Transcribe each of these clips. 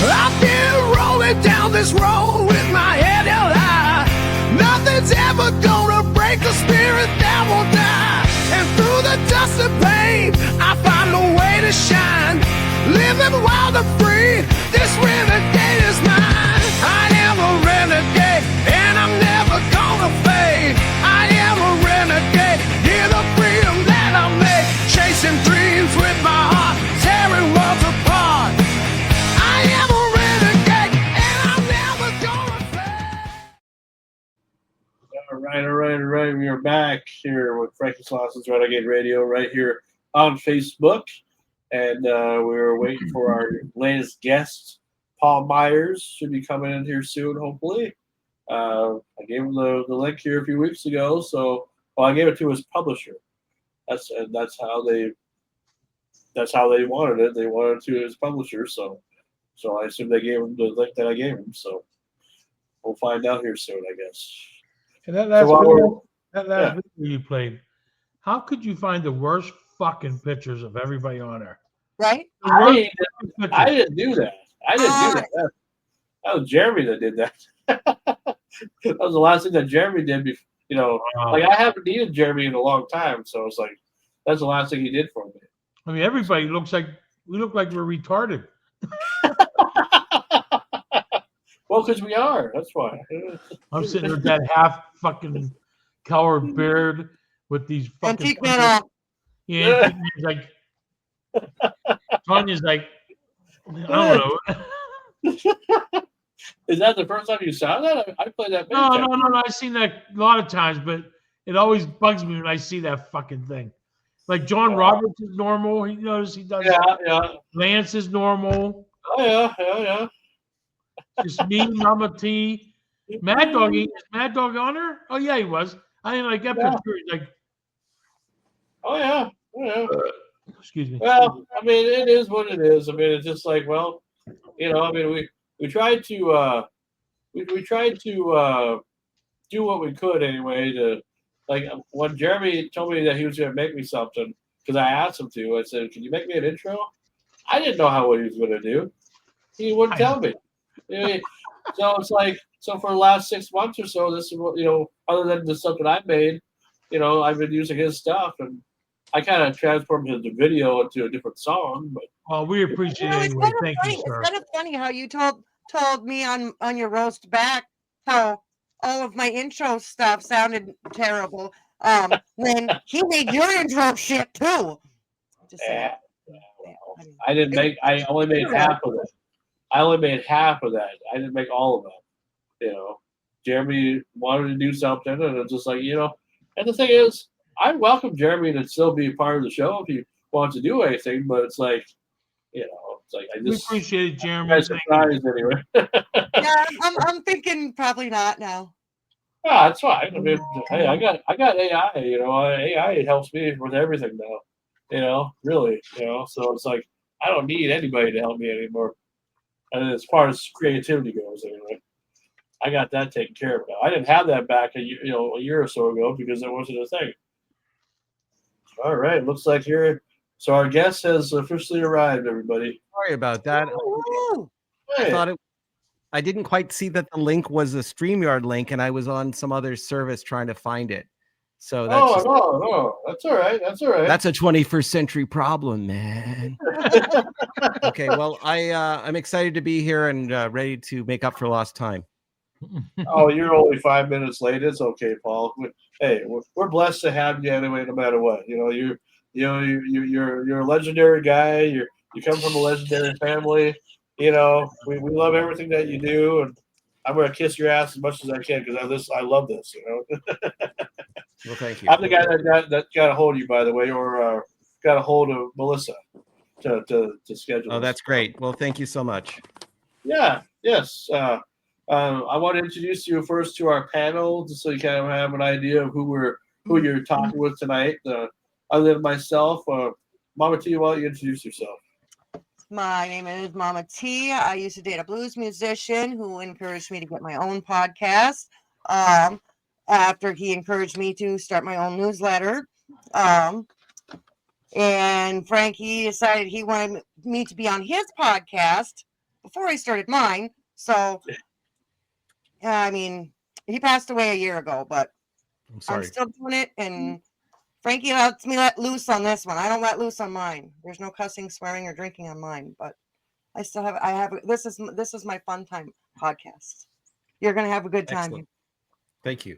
I've been rolling down this road with my head held high. Nothing's ever gonna break the spirit that won't die. And through the dust and pain, I find a way to shine. Living wild and free, this renegade is mine. I am a renegade, and I'm never gonna fade. I am a renegade, hear the freedom that I make. Chasing dreams with my heart, tearing worlds apart. I am a renegade, and I'm never gonna fade. All right. We are back here with Frankie Slaughter's Renegade Radio right here on Facebook. And we're waiting for our latest guest, Paul Myers, should be coming in here soon, hopefully. I gave him the link here a few weeks ago, I gave it to his publisher. That's how they wanted it. They wanted it to his publisher, so I assume they gave him the link that I gave him. So we'll find out here soon, I guess. And that video you played, how could you find the worst fucking pictures of everybody on there? Right? I didn't do that. That was Jeremy that did that. That was the last thing that Jeremy did. Like I haven't needed Jeremy in a long time, so it's like that's the last thing he did for me. I mean, everybody look like we're retarded. Well, because we are. That's why. I'm sitting there with that half fucking colored beard with these fucking. Antique man off. Yeah, like Tanya's like, I don't know. Is that the first time you saw that? I played that. No. I've seen that a lot of times, but it always bugs me when I see that fucking thing. Like John Roberts is normal. He does. Yeah. Lance is normal. Oh yeah. Just me, Mama T, Mad Dog. Is Mad Dog on her? Oh yeah, he was. I didn't like that picture. He's like, oh yeah. Excuse me. Well, I mean, it is what it is. I mean, it's just like, well, I mean, we tried to we tried to do what we could anyway to, like, when Jeremy told me that he was going to make me something, because I asked him to, I said, can you make me an intro? I didn't know what he was going to do. He wouldn't tell me. So it's like, so for the last 6 months or so, this is what, other than the stuff that I made, I've been using his stuff, and I kind of transformed the video into a different song. But we appreciate it anyway. Thank you, sir. It's kind of funny how you told me on your roast back how all of my intro stuff sounded terrible. When he made your intro shit too. I didn't make. I only made half of it. I didn't make all of it. Jeremy wanted to do something, and it's just like, And the thing is, I welcome Jeremy to still be a part of the show if he wants to do anything, but it's like, it's like I just we appreciate it, Jeremy. Surprised anyway. Yeah, I'm thinking probably not now. Yeah, that's fine. I mean, hey, I got AI. AI helps me with everything now. Really. So it's like I don't need anybody to help me anymore. And as far as creativity goes, anyway, I got that taken care of now. I didn't have that back a year or so ago because it wasn't a thing. All right, looks like here. So our guest has officially arrived, everybody. Sorry about that. Hey. I didn't quite see that the link was a StreamYard link, and I was on some other service trying to find it. So that's no, that's all right. That's a 21st century problem, man. Okay, well, I'm excited to be here and ready to make up for lost time. Oh, you're only 5 minutes late. It's okay, Paul. Hey, we're blessed to have you anyway, no matter what. You're a legendary guy. You come from a legendary family. We love everything that you do, and I'm gonna kiss your ass as much as I can because I love this. Well, thank you. I'm the guy that got a hold of you, by the way, or got a hold of Melissa to schedule. Oh, that's great. Well, thank you so much. Yeah. Yes. I want to introduce you first to our panel, just so you kind of have an idea of who you're talking with tonight. Other than myself, Mama T, why don't you introduce yourself? My name is Mama T. I used to date a blues musician who encouraged me to get my own podcast. After he encouraged me to start my own newsletter. And Frankie decided he wanted me to be on his podcast before he started mine. So, I mean, he passed away a year ago, but I'm I'm sorry. still doing it. And Frankie lets me let loose on this one. I don't let loose on mine. There's no cussing, swearing, or drinking on mine. But I have. This is my fun time podcast. You're gonna have a good time. Excellent. Thank you.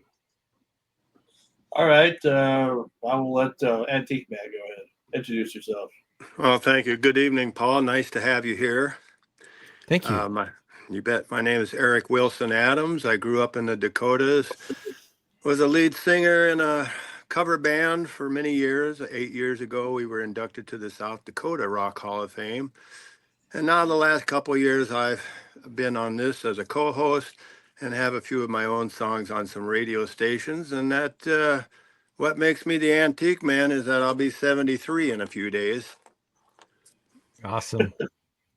All right. I will let Antique Man go ahead. Introduce yourself. Well, thank you. Good evening, Paul. Nice to have you here. Thank you. You bet. My name is Eric Wilson Adams. I grew up in the Dakotas. Was a lead singer in a cover band for many years. 8 years ago, we were inducted to the South Dakota Rock Hall of Fame. And now the last couple of years, I've been on this as a co-host and have a few of my own songs on some radio stations. And that, what makes me the Antique Man is that I'll be 73 in a few days. Awesome.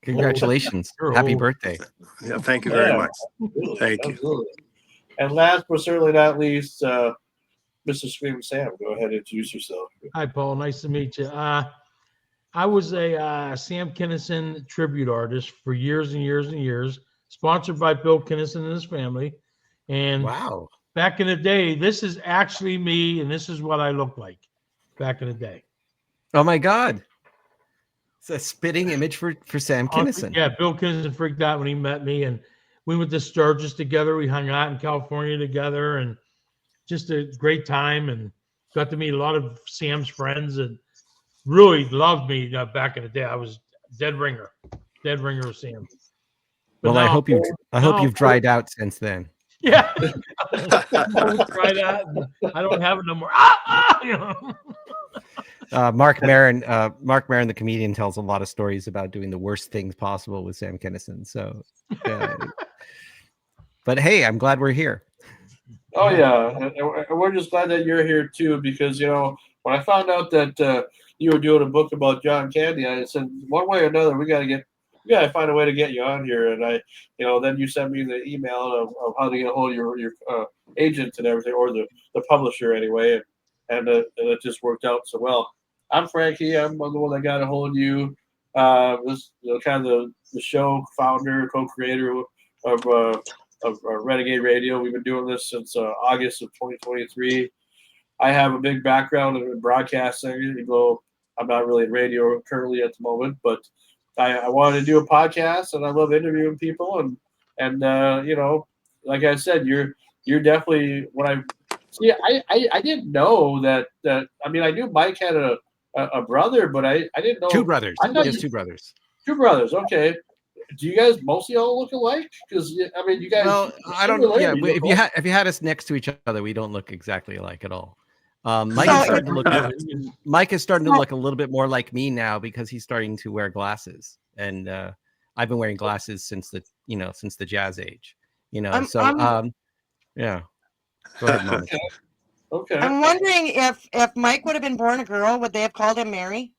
Congratulations. You're Happy old. birthday. Yeah, thank you very Yeah, much. absolutely, Thank you. absolutely. And last but certainly not least, Mr. Scream Sam, go ahead and introduce yourself. Hi, Paul. Nice to meet you. I was a Sam Kinison tribute artist for years and years and years, sponsored by Bill Kinison and his family. And Wow. back in the day, this is actually me, and this is what I look like back in the day. Oh my God. It's a spitting image for Sam Kinison. Yeah, Bill Kinison freaked out when he met me, and we went to Sturgis together. We hung out in California together, and just a great time, and got to meet a lot of Sam's friends, and really loved me back in the day. I was dead ringer of Sam. But Well, I now- hope you've dried out since then. Yeah, try that. I don't have it no more. You know. Mark Maron, the comedian, tells a lot of stories about doing the worst things possible with Sam Kinison. So, but hey, I'm glad we're here. Oh yeah, and we're just glad that you're here too, because when I found out that you were doing a book about John Candy, I said one way or another we gotta find a way to get you on here. And then you sent me the email of how to get a hold of your agent and everything, or the publisher anyway, and it just worked out so well. I'm Frankie. I'm the one that got a hold of you. This kind of the show founder, co-creator of Renegade Radio. We've been doing this since August of 2023. I have a big background in broadcasting, though I'm not really in radio currently at the moment, but I wanted to do a podcast, and I love interviewing people, and like I said, you're definitely I didn't know that I mean, I knew Mike had a brother, but I didn't know Two brothers. I thought He has two brothers. Two brothers. Okay. Do you guys mostly all look alike? Because I mean, you guys. Well, I don't. Yeah, if you had us next to each other, we don't look exactly alike at all. Mike is starting to look. Mike is starting to look a little bit more like me now because he's starting to wear glasses, and I've been wearing glasses since the jazz age. Yeah. Go ahead, Mom. Okay. I'm wondering if Mike would have been born a girl, would they have called him Mary?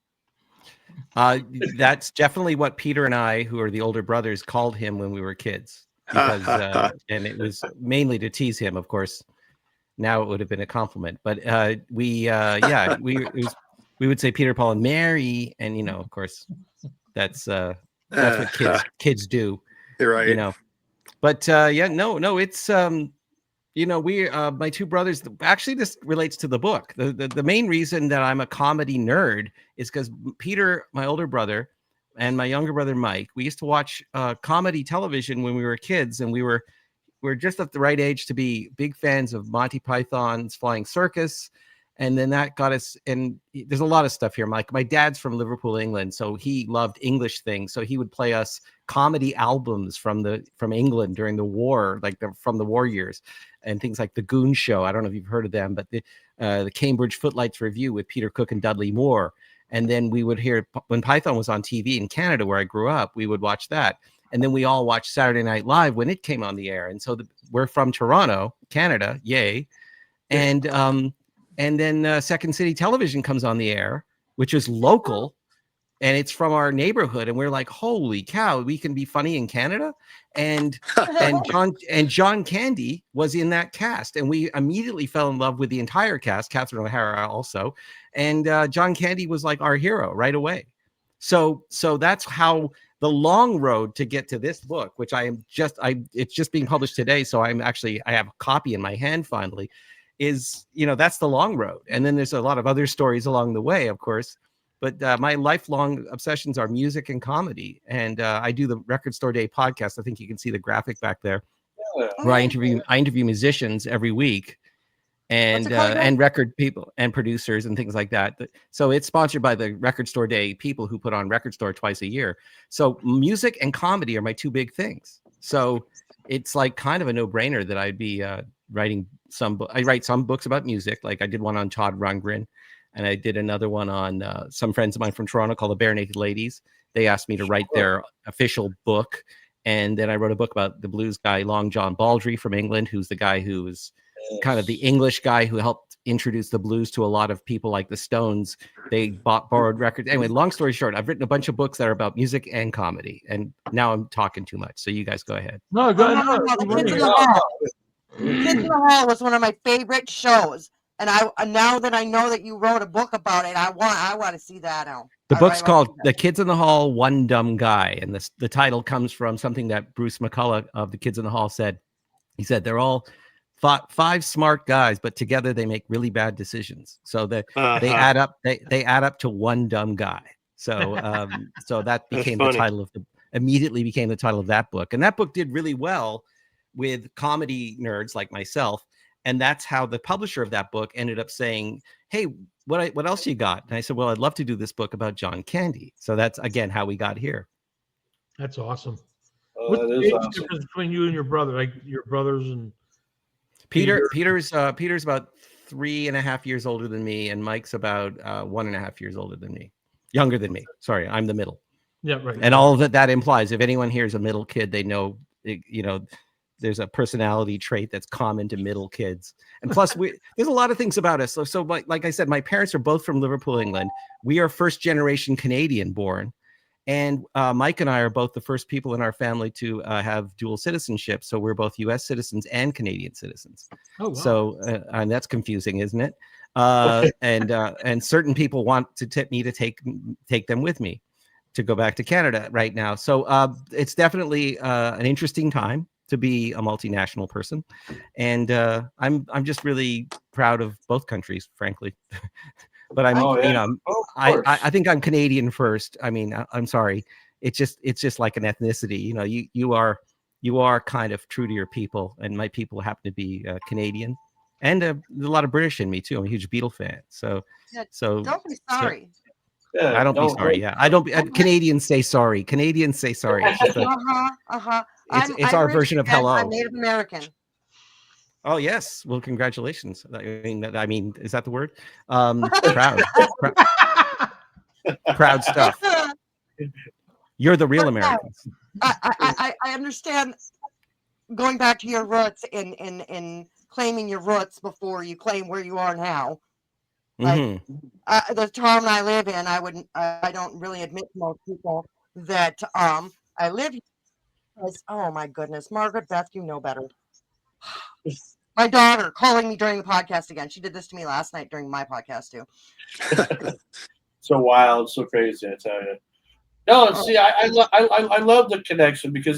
That's definitely what Peter and I, who are the older brothers, called him when we were kids, because and it was mainly to tease him. Of course, now it would have been a compliment, but we would say Peter, Paul, and Mary, and of course, that's what kids do. You're right. But it's we my two brothers, actually this relates to the book. The main reason that I'm a comedy nerd is because Peter, my older brother, and my younger brother Mike, we used to watch comedy television when we were kids, and we were just at the right age to be big fans of Monty Python's Flying Circus. And then that got us, and there's a lot of stuff here. My dad's from Liverpool, England, so he loved English things. So he would play us comedy albums from England during the war, from the war years, and things like the Goon Show. I don't know if you've heard of them, but the Cambridge Footlights Review with Peter Cook and Dudley Moore. And then we would hear when Python was on TV in Canada, where I grew up, we would watch that. And then we all watched Saturday Night Live when it came on the air. And so we're from Toronto, Canada, yay, and then Second City Television comes on the air, which is local, and it's from our neighborhood. And we're like, holy cow, we can be funny in Canada. And John Candy was in that cast. And we immediately fell in love with the entire cast, Catherine O'Hara also. And John Candy was like our hero right away. So that's how the long road to get to this book, which it's just being published today. So I have a copy in my hand finally, is, that's the long road. And then there's a lot of other stories along the way, of course. But my lifelong obsessions are music and comedy. And I do the Record Store Day podcast. I think you can see the graphic back there, where I interview musicians every week, and record people and producers and things like that. So it's sponsored by the Record Store Day people who put on Record Store twice a year. So music and comedy are my two big things. So it's like kind of a no-brainer that I'd be writing I write some books about music. Like I did one on Todd Rundgren, and I did another one on some friends of mine from Toronto called the Bare Naked Ladies. They asked me to write their official book. And then I wrote a book about the blues guy, Long John Baldry from England, who's the guy who was kind of the English guy who helped introduce the blues to a lot of people like the Stones. They borrowed records. Anyway, long story short, I've written a bunch of books that are about music and comedy. And now I'm talking too much. So you guys go ahead. No, go ahead. The Kids in the Hall. Kids in the Hall was one of my favorite shows. And now that I know that you wrote a book about it, I want to see that now. The book's called The Kids in the Hall, One Dumb Guy. And the title comes from something that Bruce McCullough of The Kids in the Hall said. He said, they're all five smart guys, but together they make really bad decisions. So they add up. They add up to one dumb guy. So so that became the title immediately became the title of that book. And that book did really well with comedy nerds like myself. And that's how the publisher of that book ended up saying, hey, what else you got? And I said, well, I'd love to do this book about John Candy. So that's, again, how we got here. That's awesome. Oh, What's that the is age awesome. difference between you and your brother? Like your brothers and Peter's about 3.5 years older than me, and Mike's about 1.5 years older than me. Younger than me. Sorry, I'm the middle. Yeah, right. And all that implies, if anyone here is a middle kid, they know, there's a personality trait that's common to middle kids. And plus, there's a lot of things about us. So like I said, my parents are both from Liverpool, England. We are first generation Canadian born. And Mike and I are both the first people in our family to have dual citizenship. So we're both U.S. citizens and Canadian citizens. Oh, wow. So and that's confusing, isn't it? And certain people want to tip me to take them with me to go back to Canada right now. So it's definitely an interesting time to be a multinational person. And I'm just really proud of both countries, frankly. But I think I'm Canadian first. I mean, I'm sorry. It's just like an ethnicity. You are kind of true to your people, and my people happen to be Canadian, and there's a lot of British in me too. I'm a huge Beatle fan. So don't be sorry. Yeah, I don't be sorry. Yeah, I don't. Canadians say sorry. Canadians say sorry. It's it's our version of hello. I'm Native American. Oh yes. Well, congratulations. I mean, is that the word? Proud. Proud stuff. You're the real Americans. I understand going back to your roots in claiming your roots before you claim where you are now. Like the town I live in, I don't really admit to most people that I live here. Oh my goodness, Margaret Beth, you know better. My daughter calling me during the podcast again. She did this to me last night during my podcast too. So wild, so crazy, I tell you. No, see, I love the connection because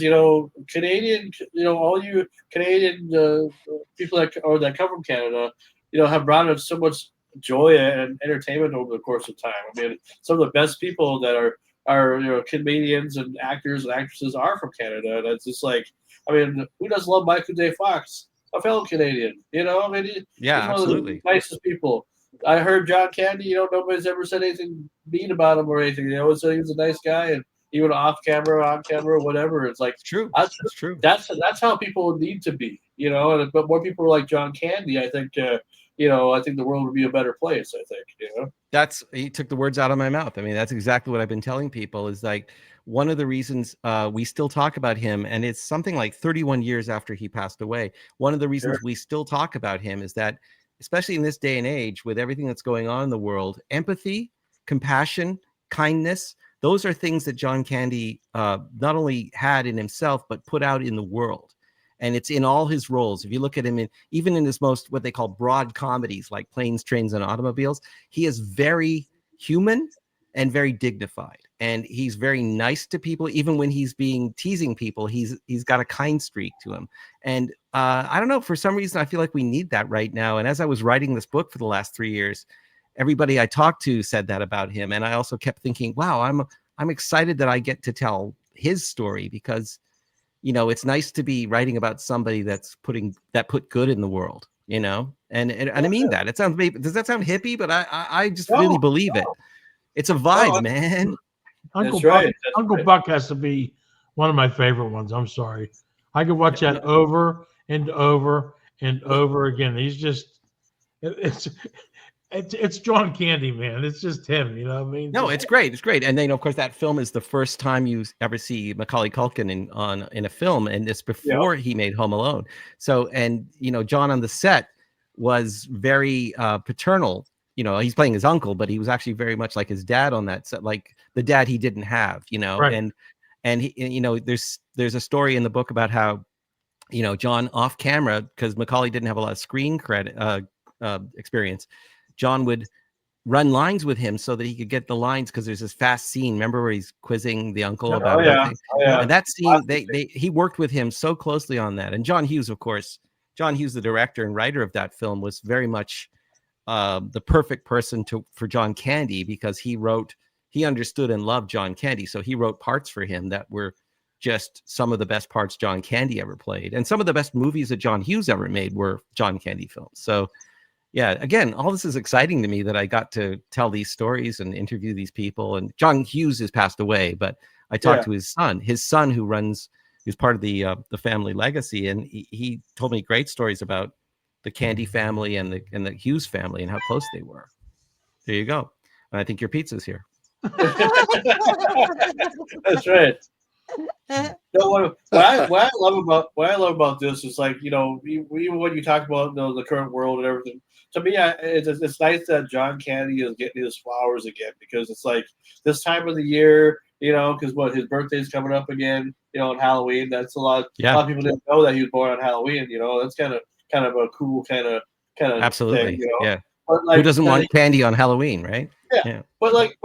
Canadian, all you Canadian people that come from Canada, have brought us so much joy and entertainment over the course of time. I mean, some of the best people that are comedians and actors and actresses are from Canada, and it's just like, I mean, who doesn't love Michael J. Fox, a fellow Canadian? He's one absolutely of the nicest people. I heard John Candy. Nobody's ever said anything mean about him or anything. They always said he was a nice guy, and even off camera, on camera, whatever. It's like it's true. That's true. That's how people need to be. But more people are like John Candy. I think. I think the world would be a better place. I think. He took the words out of my mouth. I mean, that's exactly what I've been telling people. Is like one of the reasons we still talk about him, and it's something like 31 years after he passed away. One of the reasons we still talk about him is that, especially in this day and age, with everything that's going on in the world, empathy, compassion, kindness, those are things that John Candy not only had in himself, but put out in the world. And it's in all his roles. If you look at him, even in his most, what they call broad comedies, like Planes, Trains, and Automobiles, he is very human and very dignified. and he's very nice to people. Even when he's being teasing people, he's got a kind streak to him. And I don't know, for some reason, I feel like we need that right now. And as I was writing this book for the last 3 years, everybody I talked to said that about him. And I also kept thinking, wow, I'm excited that I get to tell his story, because, you know, it's nice to be writing about somebody that put good in the world, you know? And I mean that. It sounds, does that sound hippie? But I just really believe it. It's a vibe, man. Uncle That's Buck, right. That's Uncle right. Buck has to be one of my favorite ones. I'm sorry. I could watch that over and over and over again. He's just it's John Candy, man. It's just him, you know what I mean? No, Just- it's great. It's great. And then, of course, that film is the first time you ever see Macaulay Culkin in a film, and it's before he made Home Alone. So, and you know, John on the set was very paternal. You know, he's playing his uncle, but he was actually very much like his dad on that set, like the dad he didn't have. You know, Right. and he, you know, there's a story in the book about how, you know, John off camera, because Macaulay didn't have a lot of screen credit experience. John would run lines with him so that he could get the lines, because there's this fast scene. Remember where he's quizzing the uncle about everything? And that scene, he worked with him so closely on that. And John Hughes, of course, John Hughes, the director and writer of that film, was very much the perfect person for John Candy, because he understood and loved John Candy. So he wrote parts for him that were just some of the best parts John Candy ever played. And some of the best movies that John Hughes ever made were John Candy films. So yeah, again, all this is exciting to me, that I got to tell these stories and interview these people. And John Hughes has passed away, but I talked to his son who's part of the family legacy. And he told me great stories about the Candy family and the Hughes family and how close they were. There you go. And I think your pizza's here. That's right. No, what I love about this is, like, you know, even when you talk about, you know, the current world and everything, to me, it's nice that John Candy is getting his flowers again, because it's like this time of the year, you know, because his birthday's coming up again, you know, on Halloween. That's a lot of people didn't know that he was born on Halloween. You know, that's kind of a cool kind of Absolutely thing, you know. Yeah. But, like, who doesn't want candy on Halloween, right? Yeah. But like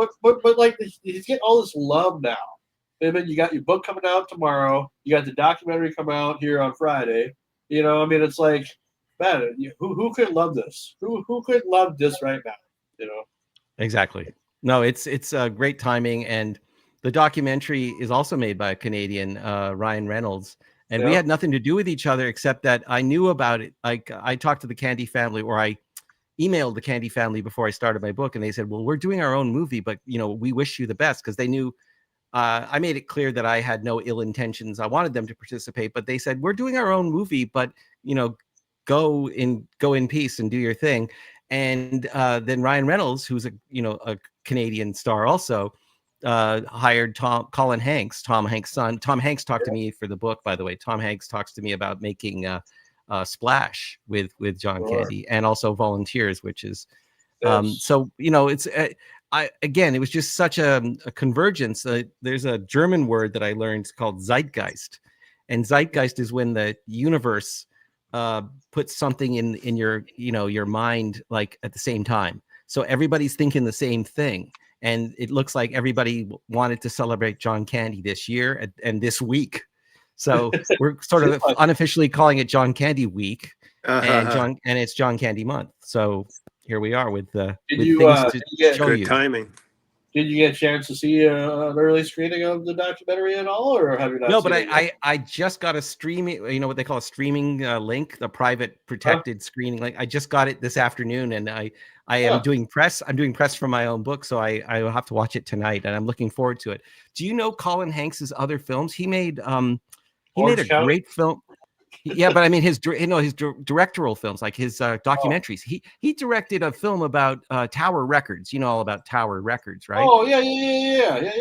he's getting all this love now. And then you got your book coming out tomorrow. You got the documentary coming out here on Friday. You know, I mean, it's like, man, who could love this? Who could love this right now? You know. Exactly. No, it's great timing, and the documentary is also made by a Canadian, Ryan Reynolds, and we had nothing to do with each other, except that I knew about it. Like, I talked to the Candy family, or I emailed the Candy family before I started my book, and they said, "Well, we're doing our own movie, but you know, we wish you the best," because they knew. I made it clear that I had no ill intentions. I wanted them to participate, but they said, "We're doing our own movie, but you know, go in peace and do your thing." And then Ryan Reynolds, who's a Canadian star, also hired Colin Hanks, Tom Hanks' son. Tom Hanks talked to me for the book, by the way. Tom Hanks talks to me about making Splash with John Candy, and also Volunteers, which is so, you know, it's again, it was just such a convergence. There's a German word that I learned called Zeitgeist, and Zeitgeist is when the universe puts something in your mind, like at the same time. So everybody's thinking the same thing, and it looks like everybody wanted to celebrate John Candy this year and this week. So we're sort of unofficially calling it John Candy Week, and it's John Candy Month. So here we are with things to show good you. timing. Did you get a chance to see an early screening of the documentary at all, or have you not? No, but I just got a streaming, you know what they call a streaming link, the private protected screening link. I just got it this afternoon, and I am doing press. I'm doing press for my own book, so I will have to watch it tonight, and I'm looking forward to it. Do you know Colin Hanks's other films? He made a great film. Yeah, but I mean his directorial films, like his documentaries. He directed a film about Tower Records. You know all about Tower Records, right? Oh yeah.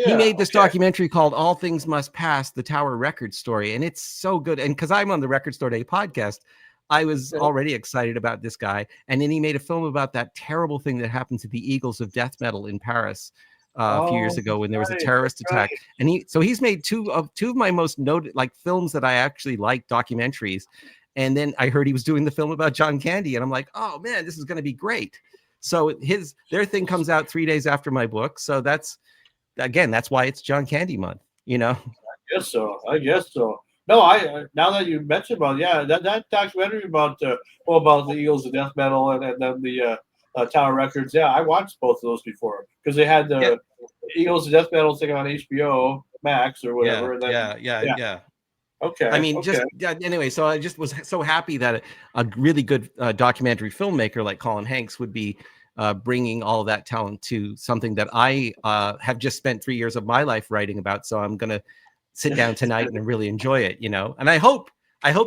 He made this documentary called "All Things Must Pass: The Tower Records Story," and it's so good. And because I'm on the Record Store Day podcast, I was already excited about this guy. And then he made a film about that terrible thing that happened to the Eagles of Death Metal in Paris a few years ago when there was a terrorist attack. And he's made two of my most noted films that I actually like, documentaries. And then I heard he was doing the film about John Candy, and I'm like, oh man, this is going to be great. So their thing comes out 3 days after my book. So that's again, that's why it's John Candy Month. You know. I guess so. No, now that you mentioned about that documentary about about the Eagles of Death Metal and then the Tower Records. Yeah, I watched both of those before because they had the Eagles of Death Metal thing on HBO Max or whatever. Yeah. Okay. I mean, just anyway. So I just was so happy that a really good documentary filmmaker like Colin Hanks would be bringing all of that talent to something that I have just spent 3 years of my life writing about. So I'm gonna sit down tonight and really enjoy it, and I hope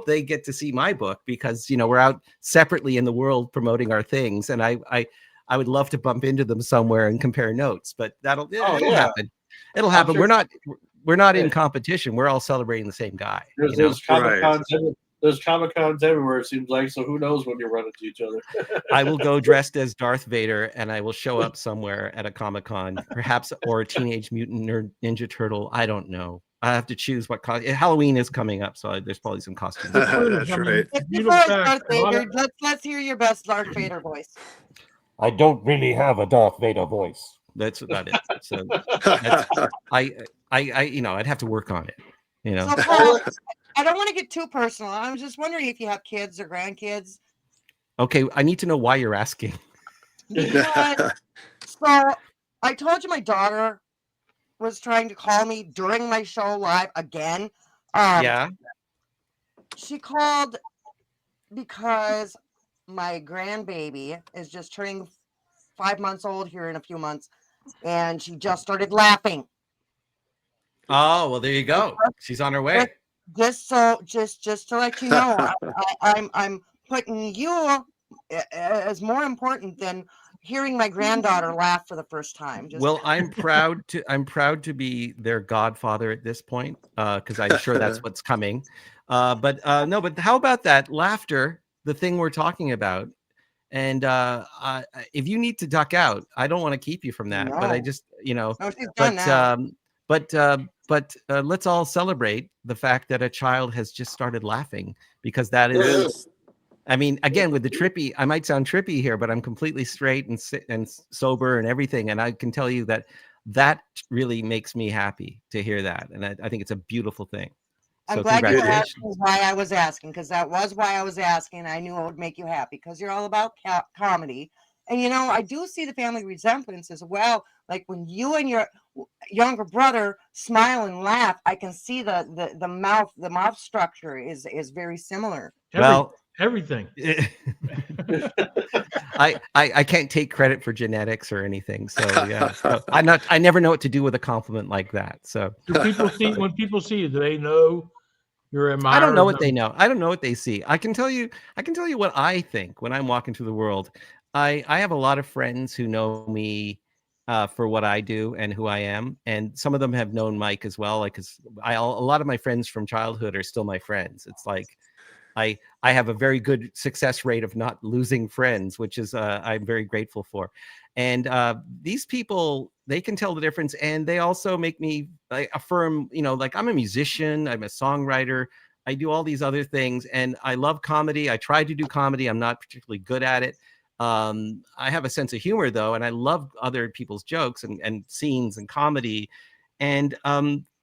they get to see my book because we're out separately in the world promoting our things, and I would love to bump into them somewhere and compare notes, but it'll happen. It'll happen. Sure. We're not in competition. We're all celebrating the same guy. There's Comic-Cons there's Comic-Cons everywhere, it seems like, so who knows when you run into each other. I will go dressed as Darth Vader and I will show up somewhere at a Comic-Con, perhaps, or a Teenage Mutant Ninja Turtle. I don't know. I have to choose what Halloween is coming up, so there's probably some costumes. That's right. Darth Vader, let's hear your best Darth Vader voice. I don't really have a Darth Vader voice. That's about it. So I'd have to work on it. So Paul, I don't want to get too personal. I was just wondering if you have kids or grandkids. Okay, I need to know why you're asking. Because, so I told you my daughter was trying to call me during my show live again. Yeah. She called because my grandbaby is just turning 5 months old here in a few months, and she just started laughing. Oh, well, there you go. She's on her way. Just to let you know, I'm putting you as more important than hearing my granddaughter laugh for the first time. Well, I'm proud to be their godfather at this point, because I'm sure that's what's coming. But how about that laughter? The thing we're talking about. And if you need to duck out, I don't want to keep you from that. No. But I just, no, she's done now. But let's all celebrate the fact that a child has just started laughing, because that is. I mean, again, with the trippy, I might sound trippy here, but I'm completely straight and sober and everything. And I can tell you that really makes me happy to hear that. And I think it's a beautiful thing. I'm glad you asked why I was asking, because that was why I was asking. I knew it would make you happy because you're all about comedy. And, I do see the family resemblance as well. Like when you and your younger brother smile and laugh, I can see the mouth structure is very similar. Everything. I can't take credit for genetics or anything. So yeah, I never know what to do with a compliment like that. So when people see you, do they know you're admired? I don't know what they know. I don't know what they see. I can tell you what I think when I'm walking through the world. I have a lot of friends who know me for what I do and who I am, and some of them have known Mike as well. Like, cause a lot of my friends from childhood are still my friends. It's like I have a very good success rate of not losing friends, which is I'm very grateful for. And these people, they can tell the difference, and they also make me affirm, like I'm a musician, I'm a songwriter, I do all these other things, and I love comedy. I try to do comedy. I'm not particularly good at it. I have a sense of humor though, and I love other people's jokes and scenes and comedy. And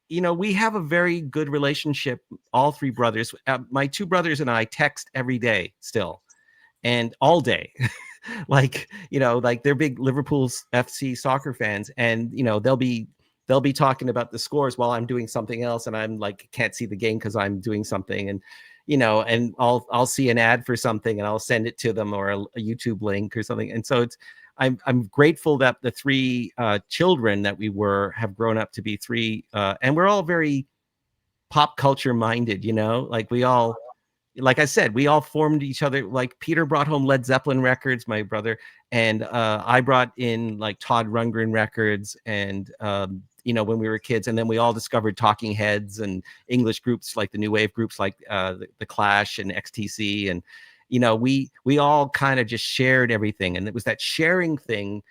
we have a very good relationship, all three brothers. My two brothers and I text every day still, and all day. like they're big Liverpool FC soccer fans, and they'll be talking about the scores while I'm doing something else, and I'm like can't see the game because I'm doing something, and and I'll see an ad for something and I'll send it to them, or a YouTube link or something. And so I'm grateful that the three children that we have grown up to be three, and we're all very pop culture minded, like we all, like I said, we all formed each other. Like Peter brought home Led Zeppelin records, my brother, and I brought in like Todd Rundgren records, and when we were kids, and then we all discovered Talking Heads and English groups like the new wave groups like the Clash and XTC, and we all kind of just shared everything, and it was that sharing thing.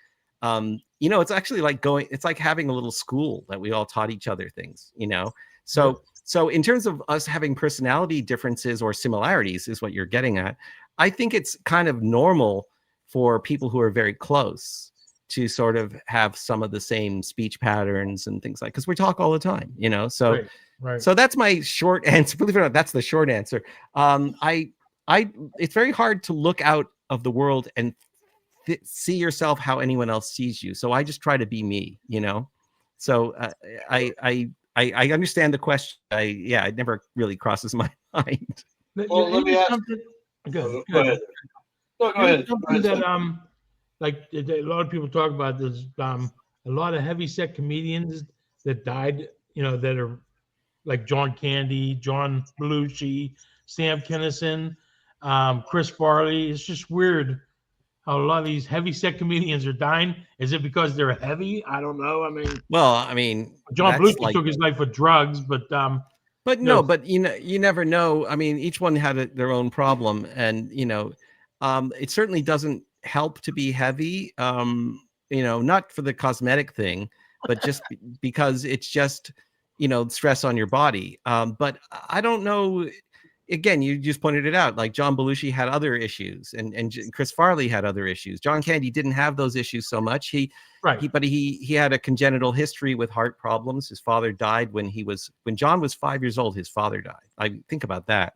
It's actually like it's like having a little school that we all taught each other things. So in terms of us having personality differences or similarities is what you're getting at. I think it's kind of normal for people who are very close to sort of have some of the same speech patterns and things like, because we talk all the time, you know. So Right. so that's my short answer. Believe it or not, that's the short answer. I it's very hard to look out of the world and see yourself how anyone else sees you. So I just try to be me, you know. So I understand the question. It never really crosses my mind. Well, let me ask. Something. Go Good. ahead. No, go Here's ahead. something that like a lot of people talk about. There's a lot of heavyset comedians that died. You know, that are like John Candy, John Belushi, Sam Kinison, Chris Farley. It's just weird how a lot of these heavyset comedians are dying. Is it because they're heavy? I don't know. I mean, Well, I mean, John that's Belushi like, took his life with drugs, but but you know, no, but you never know. I mean, each one had their own problem, and you know, it certainly doesn't help to be heavy. You know, not for the cosmetic thing, but just because it's just, you know, stress on your body. But I don't know. Again, you just pointed it out. Like John Belushi had other issues, and Chris Farley had other issues. John Candy didn't have those issues so much. He had a congenital history with heart problems. His father died when John was 5 years old. His father died. I think about that.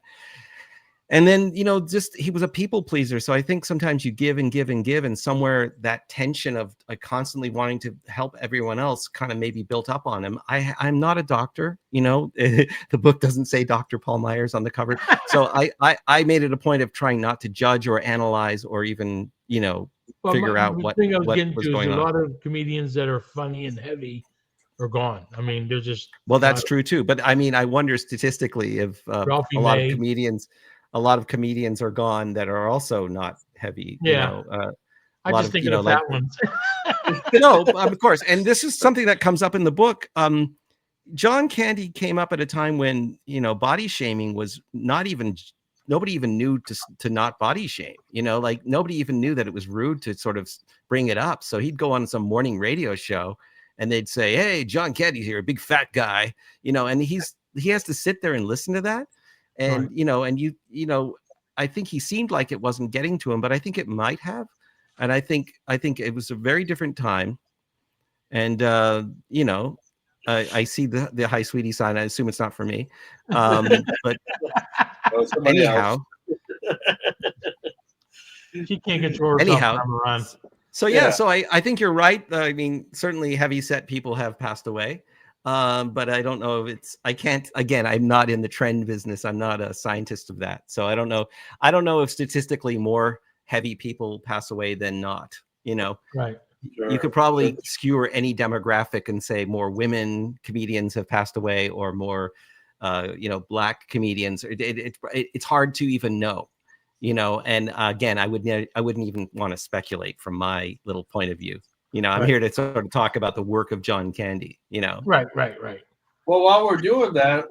And then, you know, just he was a people pleaser. So I think sometimes you give and give and give, and somewhere that tension of constantly wanting to help everyone else kind of maybe built up on him. I'm not a doctor, you know. The book doesn't say Dr. Paul Myers on the cover. So I made it a point of trying not to judge or analyze or even, you know, figure out what thing I was getting was to is going a on. lot of comedians that are funny and heavy are gone. I mean, they're just Well, that's true too. But I mean, I wonder statistically if Ralphie a lot of May. comedians are gone that are also not heavy. You Yeah. know, I lot just of, think you of know, the like fat ones. no, of course. And this is something that comes up in the book. John Candy came up at a time when, you know, body shaming was nobody even knew to not body shame, you know, like nobody even knew that it was rude to sort of bring it up. So he'd go on some morning radio show and they'd say, "Hey, John Candy's here, a big fat guy," you know, and he has to sit there and listen to that. And, Right. you know, and you know, I think he seemed like it wasn't getting to him, but I think it might have. And I think it was a very different time. And you know, I see the hi sweetie sign. I assume it's not for me. But Oh, somebody else. anyhow, She can't control herself anyhow. from around. So Yeah. so I think you're right. I mean, certainly heavy set people have passed away. But I don't know if I can't, again, I'm not in the trend business. I'm not a scientist of that. So I don't know. I don't know if statistically more heavy people pass away than not, you know. Right. You could probably skewer any demographic and say more women comedians have passed away or more, you know, black comedians. It's hard to even know, you know. And again, I wouldn't even want to speculate from my little point of view. You know, I'm here to sort of talk about the work of John Candy, you know. Right. Well, while we're doing that,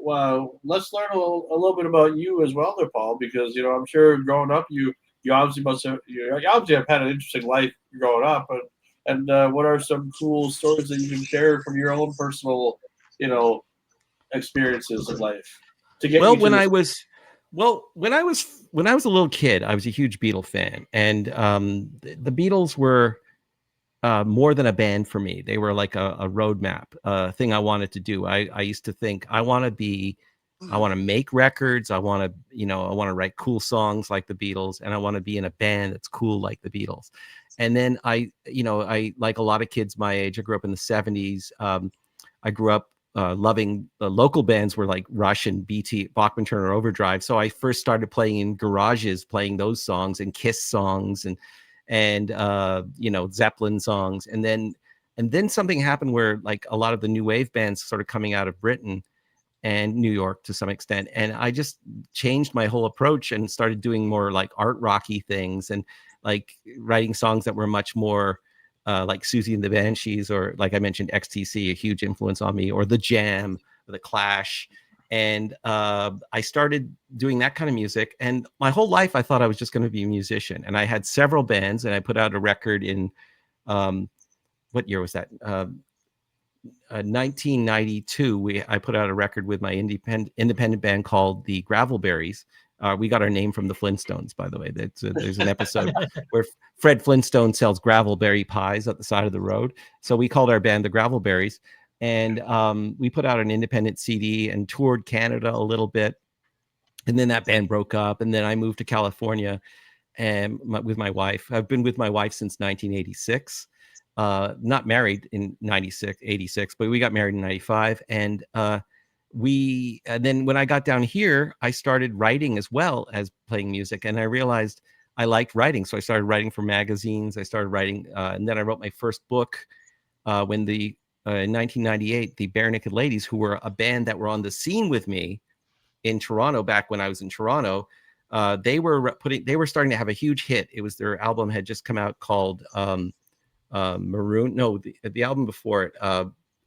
let's learn a little bit about you as well, there, Paul, because, you know, I'm sure growing up, you obviously you obviously have had an interesting life growing up, and what are some cool stories that you can share from your own personal, you know, experiences in life to get Well, you to when this? when I was a little kid, I was a huge Beatle fan, and the Beatles were more than a band for me. They were like a roadmap, thing I wanted to do. I used to think I want to make records. I want to write cool songs like the Beatles, and I want to be in a band that's cool like the Beatles. And then I like a lot of kids my age. I grew up in the 70s. I grew up loving the local bands were like Rush and BT, Bachman Turner Overdrive. So I first started playing in garages, playing those songs and Kiss songs and you know, Zeppelin songs. And then something happened where like a lot of the new wave bands started coming out of Britain and New York to some extent. And I just changed my whole approach and started doing more like art rocky things and like writing songs that were much more like Susie and the Banshees, or like I mentioned, XTC, a huge influence on me, or The Jam, or The Clash. And I started doing that kind of music. And my whole life, I thought I was just going to be a musician. And I had several bands, and I put out a record in, what year was that? 1992. I put out a record with my independent band called the Gravelberries. We got our name from the Flintstones, by the way. There's an episode where Fred Flintstone sells gravelberry pies at the side of the road. So we called our band the Gravelberries. And we put out an independent CD and toured Canada a little bit. And then that band broke up. And then I moved to California and with my wife. I've been with my wife since 1986. Not married in 86, but we got married in 95. And then when I got down here, I started writing as well as playing music. And I realized I liked writing. So I started writing for magazines. I started writing, and then I wrote my first book when in 1998, the Bare Naked Ladies, who were a band that were on the scene with me in Toronto back when I was in Toronto, they were starting to have a huge hit. It was their album had just come out called Maroon. No, the album before it.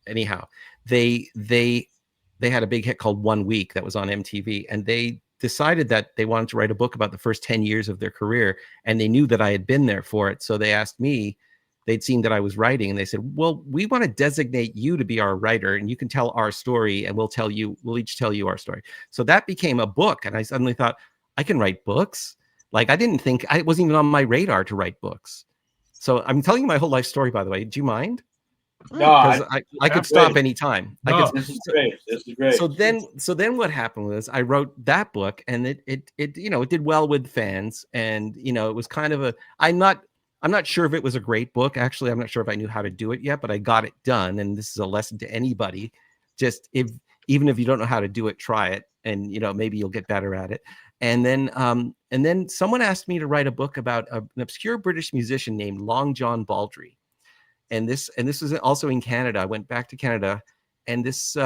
Anyhow, they had a big hit called 1 Week that was on MTV, and they decided that they wanted to write a book about the first 10 years of their career, and they knew that I had been there for it. So they asked me, they'd seen that I was writing, and they said, well, we want to designate you to be our writer, and you can tell our story, and we'll each tell you our story. So that became a book, and I suddenly thought, I can write books? Like, I didn't think, it wasn't even on my radar to write books. So I'm telling you my whole life story, by the way. Do you mind? No, Because I could stop anytime. No. this is great. This is great. So then what happened was I wrote that book, and it did well with fans, and it was kind of I'm not sure if it was a great book. Actually, I'm not sure if I knew how to do it yet, but I got it done. And this is a lesson to anybody. Just even if you don't know how to do it, try it, and maybe you'll get better at it. And then someone asked me to write a book about an obscure British musician named Long John Baldry. And this was also in Canada. I went back to Canada, and this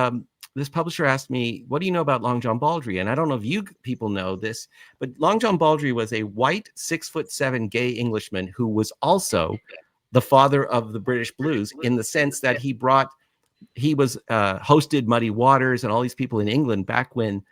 publisher asked me, what do you know about Long John Baldry? And I don't know if you people know this, but Long John Baldry was a white 6'7" gay Englishman who was also the father of the British blues, in the sense that he hosted Muddy Waters and all these people in England back when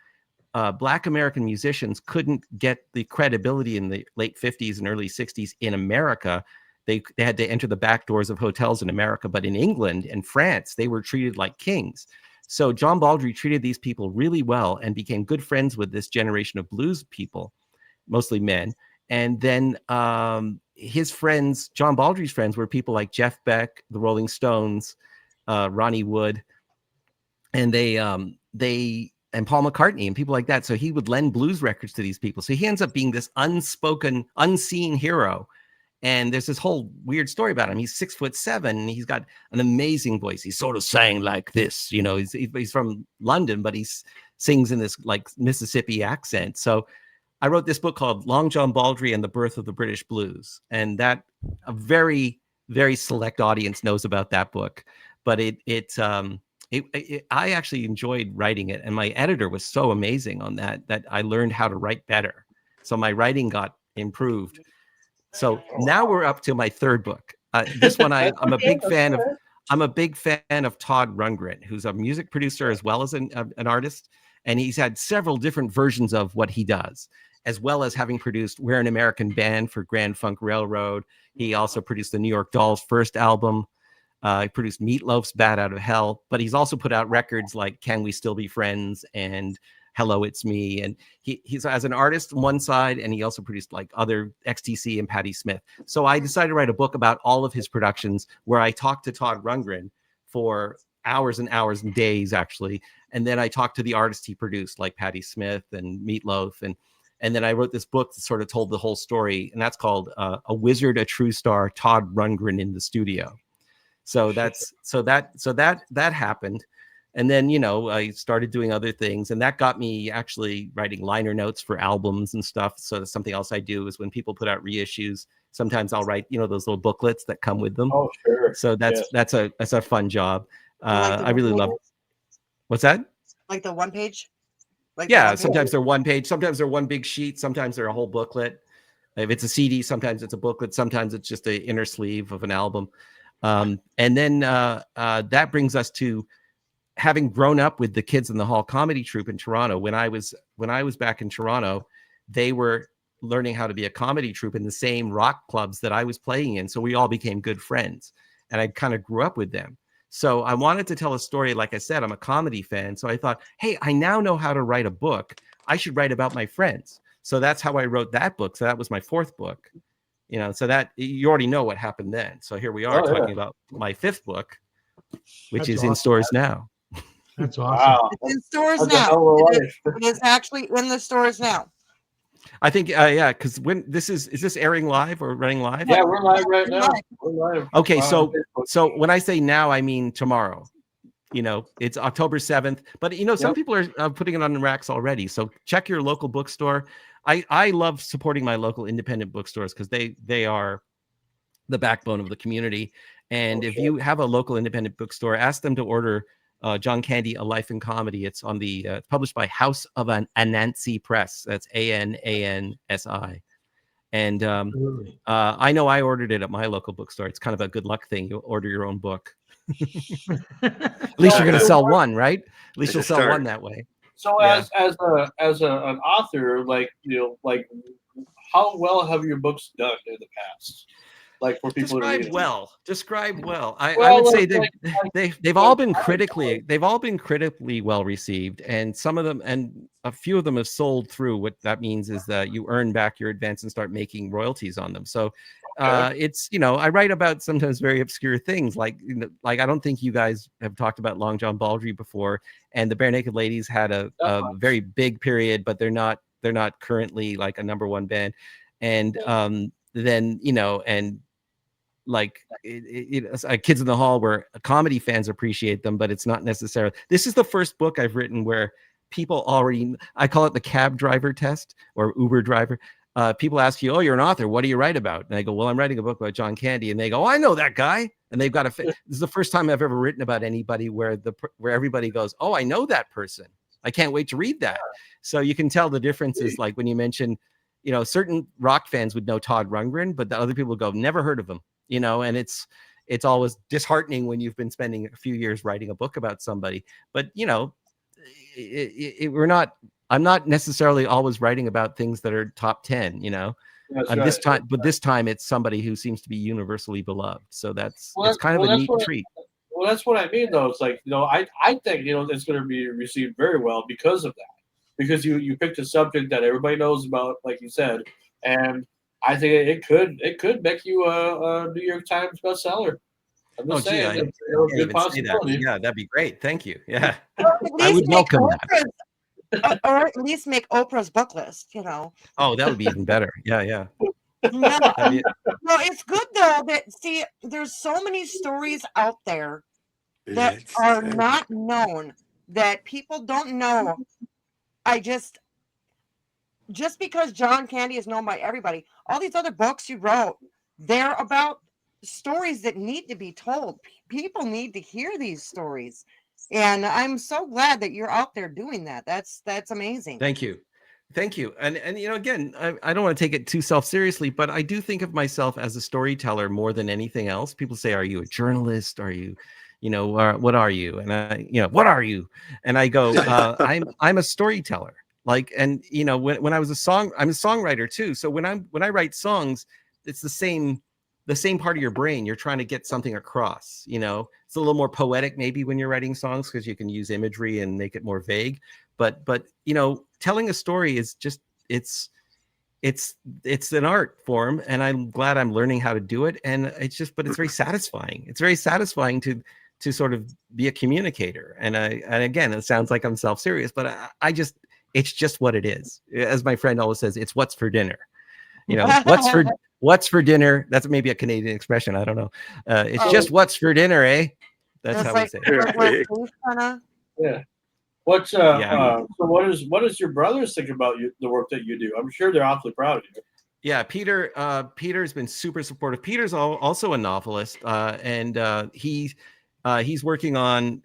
Black American musicians couldn't get the credibility in the late 50s and early 60s in America. They had to enter the back doors of hotels in America, but in England and France, they were treated like kings. So John Baldry treated these people really well and became good friends with this generation of blues people, mostly men. And then his friends, John Baldry's friends, were people like Jeff Beck, the Rolling Stones, Ronnie Wood, and and Paul McCartney and people like that. So he would lend blues records to these people. So he ends up being this unspoken, unseen hero. And there's this whole weird story about him. He's 6'7", and he's got an amazing voice. He sort of sang like this, he's from London, but he sings in this like Mississippi accent. So I wrote this book called Long John Baldry and the Birth of the British Blues. And that a very, very select audience knows about that book. But I actually enjoyed writing it. And my editor was so amazing on that I learned how to write better. So my writing got improved. So now we're up to my third book. This one I'm a big fan of. I'm a big fan of Todd Rundgren, who's a music producer as well as an artist, and he's had several different versions of what he does, as well as having produced "We're an American Band" for Grand Funk Railroad. He also produced the New York Dolls' first album. He produced Meatloaf's "Bat Out of Hell," but he's also put out records like "Can We Still Be Friends" and "Hello, It's Me." And he's as an artist on one side, and he also produced like other XTC and Patti Smith. So I decided to write a book about all of his productions, where I talked to Todd Rundgren for hours and hours and days, actually. And then I talked to the artists he produced, like Patti Smith and Meatloaf. And then I wrote this book that sort of told the whole story. And that's called A Wizard, a True Star, Todd Rundgren in the Studio. So that happened. And then, I started doing other things, and that got me actually writing liner notes for albums and stuff. So that's something else I do is when people put out reissues, sometimes I'll write, those little booklets that come with them. Oh, sure. So that's a fun job. Like I really love it. What's that? Like the one page? Sometimes they're one page, sometimes they're one big sheet, sometimes they're a whole booklet. If it's a CD, sometimes it's a booklet, sometimes it's just the inner sleeve of an album. And then that brings us to having grown up with the Kids in the Hall comedy troupe in Toronto. When I was back in Toronto, they were learning how to be a comedy troupe in the same rock clubs that I was playing in. So we all became good friends, and I kind of grew up with them. So I wanted to tell a story. Like I said, I'm a comedy fan. So I thought, hey, I now know how to write a book. I should write about my friends. So that's how I wrote that book. So that was my 4th book. So that you already know what happened then. So here we are talking about my 5th book, which That's is in awesome. stores now. That's awesome. Wow. It's in stores That's a now. hell of a It life. is actually in the stores now. I think, yeah, because when is this airing live or running live? Yeah, we're live right We're now. live. We're live. Okay, on so Facebook. when I say now, I mean tomorrow. It's October 7th, but some Yep. people are putting it on the racks already. So check your local bookstore. I love supporting my local independent bookstores because they are the backbone of the community. And if you have a local independent bookstore, ask them to order John Candy, A Life in Comedy. It's on the published by House of Anansi Press. That's ANANSI. And Absolutely. I know I ordered it at my local bookstore. It's kind of a good luck thing. You order your own book. At least you're going to sell one, right? At least It's you'll a sell start. one that way. So Yeah. as an author, like how well have your books done in the past? Like for people to read them? Describe well. I Well, would say like- they've all been critically well received, and some of them, and a few of them have sold through. What that means is that you earn back your advance and start making royalties on them. So it's I write about sometimes very obscure things, like like I don't think you guys have talked about Long John Baldry before, and the Bare Naked Ladies had a very big period, but they're not currently like a #1 band, and then and like Kids in the Hall, where comedy fans appreciate them, but it's not necessarily. This is the first book I've written where people already, I call it the cab driver test or Uber driver. People ask you, "Oh, you're an author. What do you write about?" And I go, "Well, I'm writing a book about John Candy." And they go, "Oh, I know that guy." And they've got a. This is the first time I've ever written about anybody where everybody goes, "Oh, I know that person. I can't wait to read that." So you can tell the differences, like when you mention, certain rock fans would know Todd Rundgren, but the other people go, "Never heard of him." And it's always disheartening when you've been spending a few years writing a book about somebody. But I'm not necessarily always writing about things that are top 10. That's And right. this time it's somebody who seems to be universally beloved. So it's kind of a that's neat what treat. Well, that's what I mean, though. It's like I think it's going to be received very well because of that. Because you picked a subject that everybody knows about, like you said, and I think it could make you a New York Times bestseller. I'm just Gee, I saying, it's can't a good even say that. possibility. Yeah, that'd be great. Thank you. Yeah, Or at I least would welcome that. or at least make Oprah's book list. Oh, that would be even better. Yeah. No, That'd be- no, it's good though that there's so many stories out there that are not known, that people don't know. Just because John Candy is known by everybody, all these other books you wrote, they're about stories that need to be told. People need to hear these stories. And I'm so glad that you're out there doing that. That's amazing. Thank you. And again, I don't want to take it too self-seriously, but I do think of myself as a storyteller more than anything else. People say, "Are you a journalist? Are you, what are you?" And what are you? And I go, I'm a storyteller. Like, and when I'm a songwriter too. So when I write songs, it's the same part of your brain. You're trying to get something across. It's a little more poetic maybe when you're writing songs because you can use imagery and make it more vague. But telling a story is just it's an art form, and I'm glad I'm learning how to do it. And but it's very satisfying. It's very satisfying to sort of be a communicator. And again, it sounds like I'm self-serious, but it's just what it is. As my friend always says, it's what's for dinner. What's for dinner? That's maybe a Canadian expression. I don't know. It's just what's for dinner, eh? That's how we say it. Yeah. What's so what does your brothers think about the work that you do? I'm sure they're awfully proud of you. Yeah, Peter's been super supportive. Peter's also a novelist, and he's working on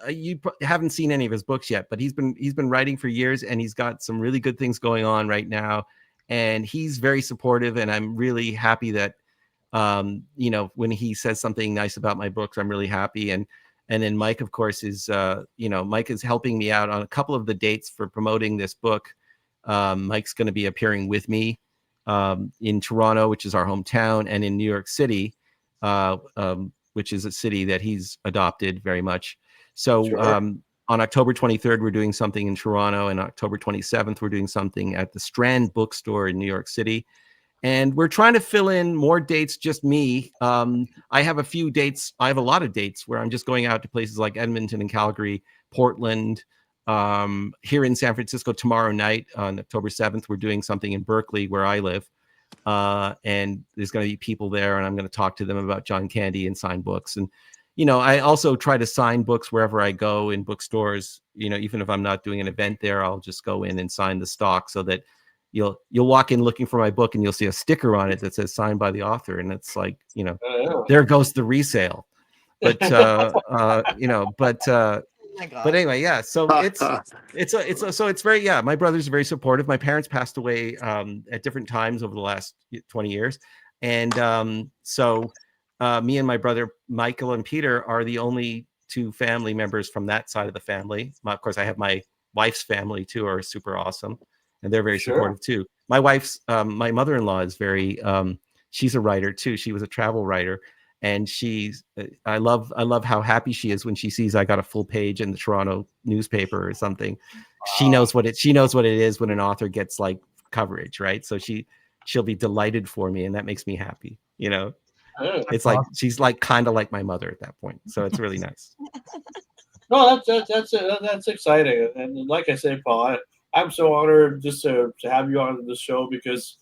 you haven't seen any of his books yet, but he's been writing for years, and he's got some really good things going on right now, and he's very supportive, and I'm really happy that when he says something nice about my books, I'm really happy. And then Mike, of course, is Mike is helping me out on a couple of the dates for promoting this book. Mike's going to be appearing with me in Toronto, which is our hometown, and in New York City, which is a city that he's adopted very much. So on October 23rd, we're doing something in Toronto, and October 27th, we're doing something at the Strand Bookstore in New York City. And we're trying to fill in more dates, just me. I have a few dates. I have a lot of dates where I'm just going out to places like Edmonton and Calgary, Portland. Here in San Francisco tomorrow night on October 7th, we're doing something in Berkeley where I live. And there's going to be people there, and I'm going to talk to them about John Candy and sign books. And, I also try to sign books wherever I go in bookstores. Even if I'm not doing an event there, I'll just go in and sign the stock so that you'll walk in looking for my book and you'll see a sticker on it that says signed by the author. And it's like, there goes the resale. But, Oh my but God. anyway, yeah. So it's very, yeah. My brothers are very supportive. My parents passed away at different times over the last 20 years. And so me and my brother, Michael and Peter, are the only two family members from that side of the family. Of course, I have my wife's family too, are super awesome. And they're very supportive too. My wife's, my mother-in-law is very, she's a writer too. She was a travel writer. And I love how happy she is when she sees I got a full page in the Toronto newspaper or something. She knows what it is when an author gets like coverage, right? So she'll be delighted for me, and that makes me happy. It's like she's like kind of like my mother at that point. So it's really nice. No, that's exciting, and like I say, Paul, I'm so honored just to have you on the show because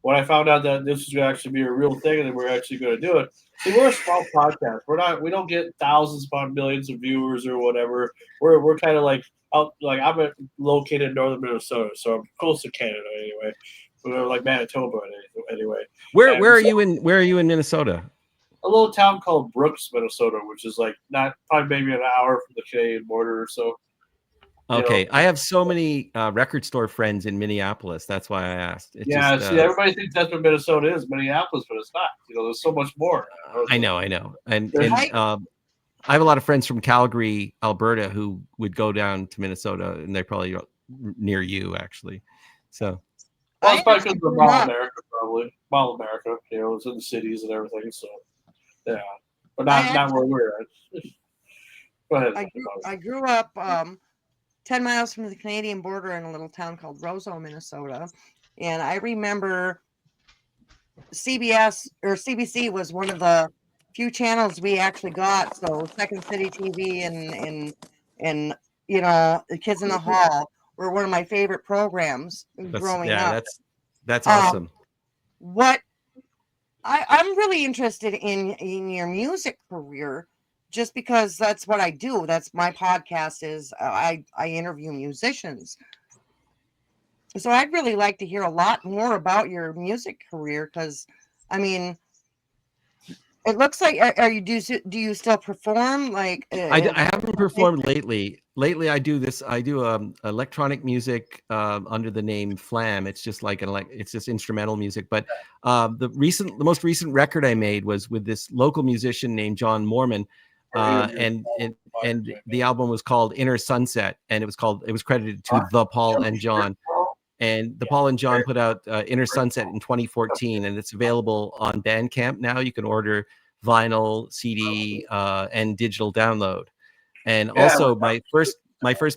when I found out that this was going to actually be a real thing and that we're actually going to do it. See, we're a small podcast. We don't get thousands upon millions of viewers or whatever. We're kind of like out, like I'm located in northern Minnesota, so I'm close to Canada anyway. We're like Manitoba anyway. Where are you in Minnesota? A little town called Brooks, Minnesota, which is like not probably maybe an hour from the Canadian border or so. Okay, I have so many record store friends in Minneapolis. That's why I asked. See, everybody thinks that's what Minnesota is, Minneapolis, but it's not. There's so much more. I know, and I have a lot of friends from Calgary, Alberta, who would go down to Minnesota, and they're probably near you, actually. So, well, it's probably because of Mall America, probably Mall America. It's in the cities and everything. So, yeah, but not where we're at. Go ahead. I grew up 10 miles from the Canadian border in a little town called Roseau, Minnesota. And I remember CBS or CBC was one of the few channels we actually got. So Second City TV and The Kids in the Hall were one of my favorite programs growing up. That's awesome. What I'm really interested in your music career, just because that's what I do. That's my podcast is I interview musicians. So I'd really like to hear a lot more about your music career because, I mean, it looks like do you still perform? Like I haven't performed lately. Lately, I do electronic music under the name Flam. It's just like it's just instrumental music. But the most recent record I made was with this local musician named John Mormon. And the album was called Inner Sunset, and it was credited to the Paul and John. And the Paul and John put out Inner Sunset in 2014, and it's available on Bandcamp now. You can order vinyl, CD, and digital download. And also my first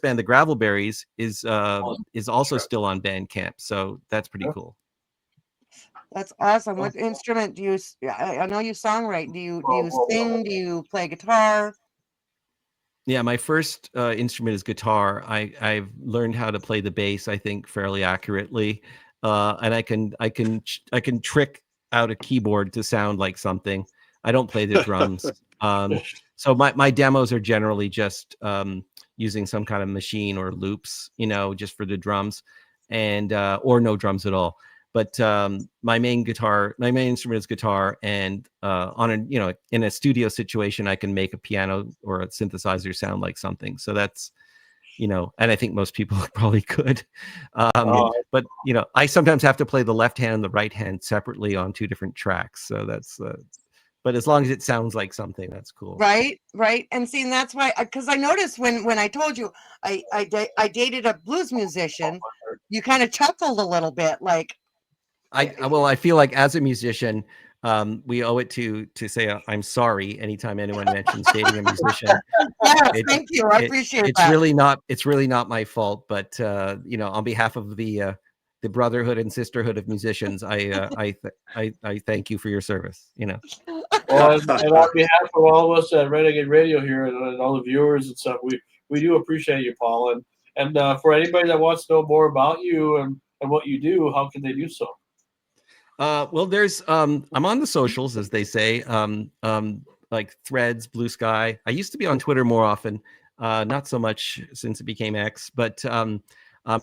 band, the Gravelberries, is also still on Bandcamp. So that's pretty cool. That's awesome. What instrument do you? I know you songwrite. Do you sing? Do you play guitar? Yeah, my first instrument is guitar. I've learned how to play the bass, I think, fairly accurately, and I can trick out a keyboard to sound like something. I don't play the drums, so my demos are generally just using some kind of machine or loops, just for the drums, and or no drums at all. But my main instrument is guitar, and in a studio situation, I can make a piano or a synthesizer sound like something. So that's, and I think most people probably could. But I sometimes have to play the left hand and the right hand separately on two different tracks. So that's. But as long as it sounds like something, that's cool. Right. And see, and that's why, because I noticed when I told you I dated a blues musician, you kind of chuckled a little bit, like. I feel like as a musician, we owe it to say I'm sorry anytime anyone mentions dating a musician. Yes, thank you. I appreciate it's that. really not my fault, but on behalf of the brotherhood and sisterhood of musicians, I thank you for your service. Well, and on behalf of all of us at Renegade Radio here and all the viewers and stuff, we do appreciate you, Paul. And for anybody that wants to know more about you and what you do, how can they do so? Well, there's I'm on the socials, as they say, like Threads, Blue Sky. I used to be on Twitter more often, not so much since it became X, but so and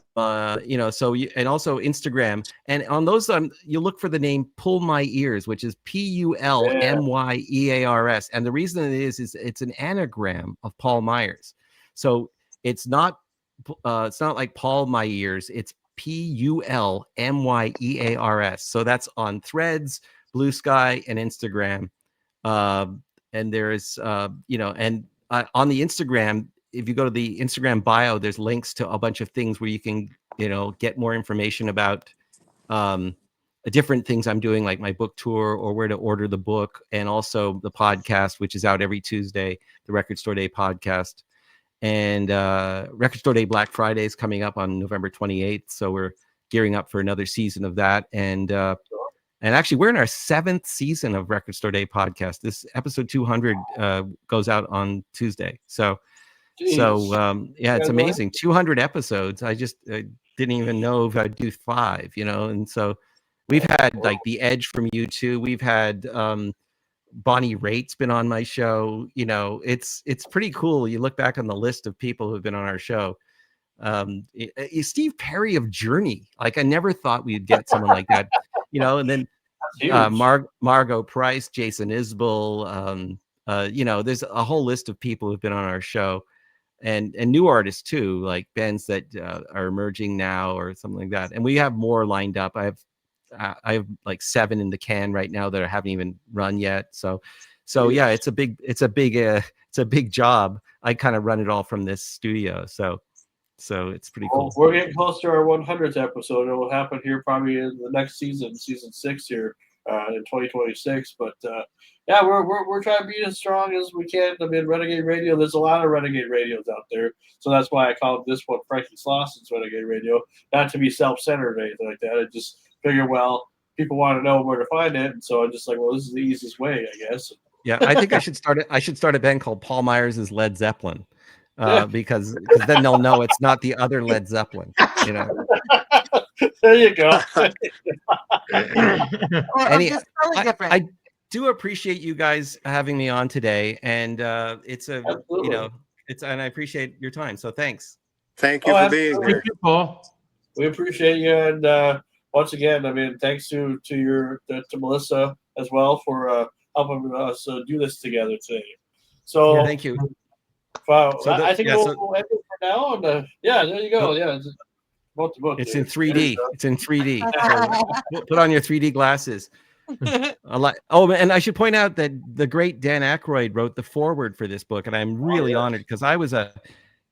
also Instagram. And on those, you look for the name Pull My Ears, which is PULMYEARS. And the reason it is it's an anagram of Paul Myers. So it's not like Paul My Ears. It's PULMYEARS. So that's on Threads, Blue Sky, and Instagram. And there's, on the Instagram, if you go to the Instagram bio, there's links to a bunch of things where you can, get more information about different things I'm doing, like my book tour or where to order the book, and also the podcast, which is out every Tuesday, the Record Store Day podcast. And Record Store Day Black Friday is coming up on November 28th. So we're gearing up for another season of that. And actually, we're in our 7th season of Record Store Day podcast. This episode 200 goes out on Tuesday. So it's amazing. 200 episodes. I just didn't even know if I'd do 5, And so we've had like The Edge from U2. We've had Bonnie Raitt's been on my show. It's pretty cool. You look back on the list of people who've been on our show. Steve Perry of Journey. Like, I never thought we'd get someone like that. And then Margot Price, Jason Isbell. There's a whole list of people who've been on our show, and new artists too, like bands that are emerging now or something like that. And we have more lined up. I have like 7 in the can right now that I haven't even run yet. So yeah, it's a big job. I kind of run it all from this studio. So it's pretty cool. We're getting close to our 100th episode. It will happen here probably in the next season 6 here in 2026. But yeah, we're trying to be as strong as we can. I mean, Renegade Radio. There's a lot of Renegade radios out there, so that's why I call this one Frankie Slosson's Renegade Radio. Not to be self-centered or anything like that. I just figure, well, people want to know where to find it, and so I'm just like, well, this is the easiest way, I guess. Yeah, I think I should start a band called Paul Myers' Led Zeppelin. Because then they'll know it's not the other Led Zeppelin. There you go. I do appreciate you guys having me on today, and it's and I appreciate your time. So thanks. Thank you for being here. Thank you, Paul. We appreciate you, and once again, I mean, thanks to Melissa as well for helping us do this together today. So yeah, thank you. Wow, so I think we'll end it for now. And there you go. Yeah, both the book. It's in 3D. It's in 3D. So put on your 3D glasses. And I should point out that the great Dan Aykroyd wrote the foreword for this book, and I'm really honored because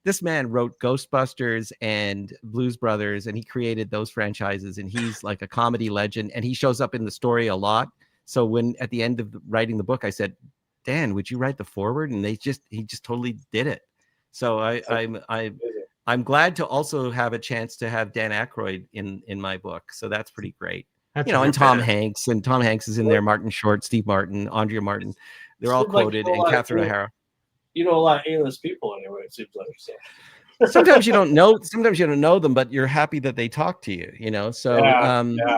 this man wrote Ghostbusters and Blues Brothers, and he created those franchises, and he's like a comedy legend, and he shows up in the story a lot. So when at the end of writing the book, I said, Dan, would you write the foreword? And he just totally did it. So I'm glad to also have a chance to have Dan Aykroyd in my book. So that's pretty great. And Tom Hanks is in there, Martin Short, Steve Martin, Andrea Martin. They're all quoted, and Catherine O'Hara. You know a lot of A-list people anyway, it seems like. So. Sometimes you don't know them, but you're happy that they talk to you, so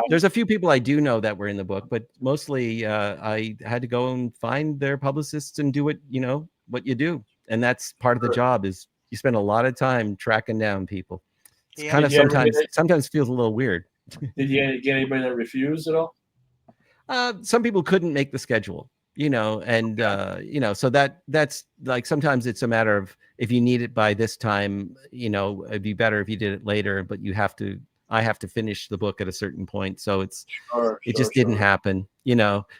there's a few people I do know that were in the book, but mostly I had to go and find their publicists and do what you do, and that's part of the job. Is you spend a lot of time tracking down people. It's kind of sometimes feels a little weird. Did you get anybody that refused at all? Some people couldn't make the schedule, and so that's like, sometimes it's a matter of, if you need it by this time, it'd be better if you did it later, but I have to finish the book at a certain point. So it just didn't happen,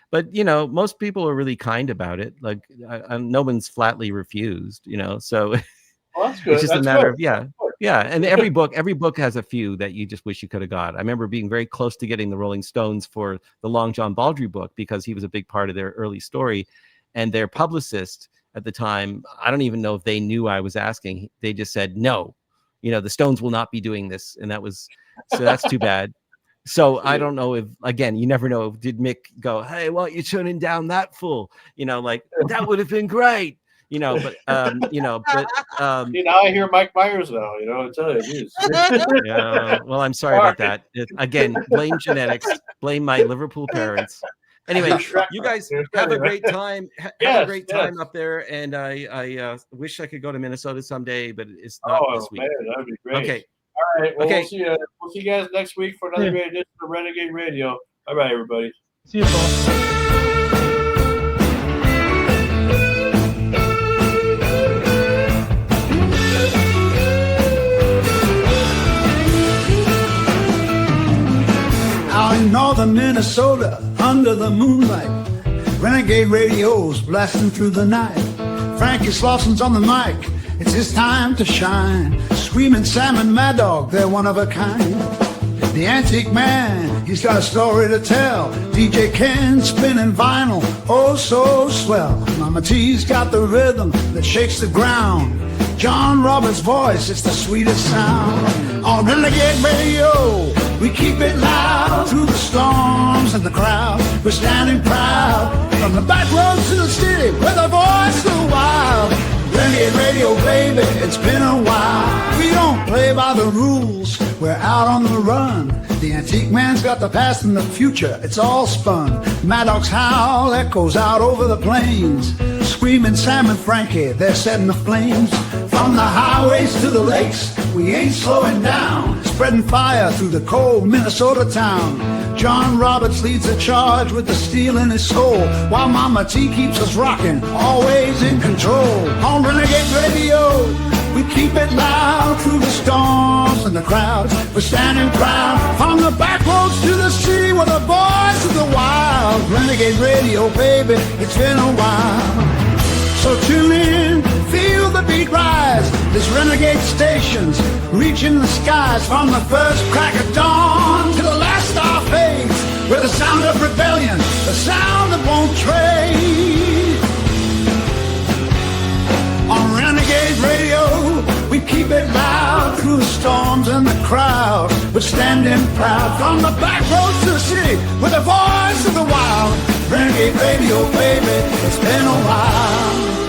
but most people are really kind about it. Like no one's flatly refused, so well, that's good. it's just a matter of, Yeah, and every book has a few that you just wish you could have got. I remember being very close to getting the Rolling Stones for the Long John Baldry book because he was a big part of their early story, and their publicist at the time, I don't even know if they knew I was asking. They just said no, the Stones will not be doing this, and that's too bad. So I don't know if, again, you never know. Did Mick go, hey, why aren't you turning down that fool? Like that would have been great. But Now I hear Mike Myers now. I tell you, geez. yeah. Well, I'm sorry about that. Again, blame genetics. Blame my Liverpool parents. Anyway, you guys have a great time. Have a great time up there, and I wish I could go to Minnesota someday, but it's not this week. Man, that'd be great. Okay. All right. Well, Okay. We'll see you guys next week for another great edition of Renegade Radio. Bye bye, everybody. See you, Paul. Out in northern Minnesota, under the moonlight, Renegade Radio's blasting through the night. Frankie Slosson's on the mic, it's his time to shine. Screaming Sam and Mad Dog, they're one of a kind. The Antique Man, he's got a story to tell. DJ Ken spinning vinyl, oh so swell. Mama T's got the rhythm that shakes the ground. John Roberts' voice, it's the sweetest sound. On Renegade Radio, we keep it loud. Through the storms and the crowd, we're standing proud. From the back roads to the city, with a voice so wild. Renegade Radio, baby, it's been a while. We don't play by the rules, we're out on the run. The Antique Man's got the past and the future, it's all spun. Mad Dog's howl echoes out over the plains. Screaming Sam and Frankie, they're setting the flames. From the highways to the lakes, we ain't slowing down. Spreading fire through the cold Minnesota town. John Roberts leads the charge with the steel in his soul, while Mama T keeps us rocking, always in control. On Renegade Radio, we keep it loud. Through the storms and the crowds, we're standing proud. From the back roads to the city, with the voice of the wild. Renegade Radio, baby, it's been a while. So tune in, feel the beat rise. This Renegade station's reaching the skies. From the first crack of dawn to the last star fades, we're the sound of rebellion, the sound that won't trade. On Renegade Radio, we keep it loud. Through the storms and the crowd, we're standing proud. From the back roads to the city, with the voice of the wild. Renegade Radio, baby, it's been a while.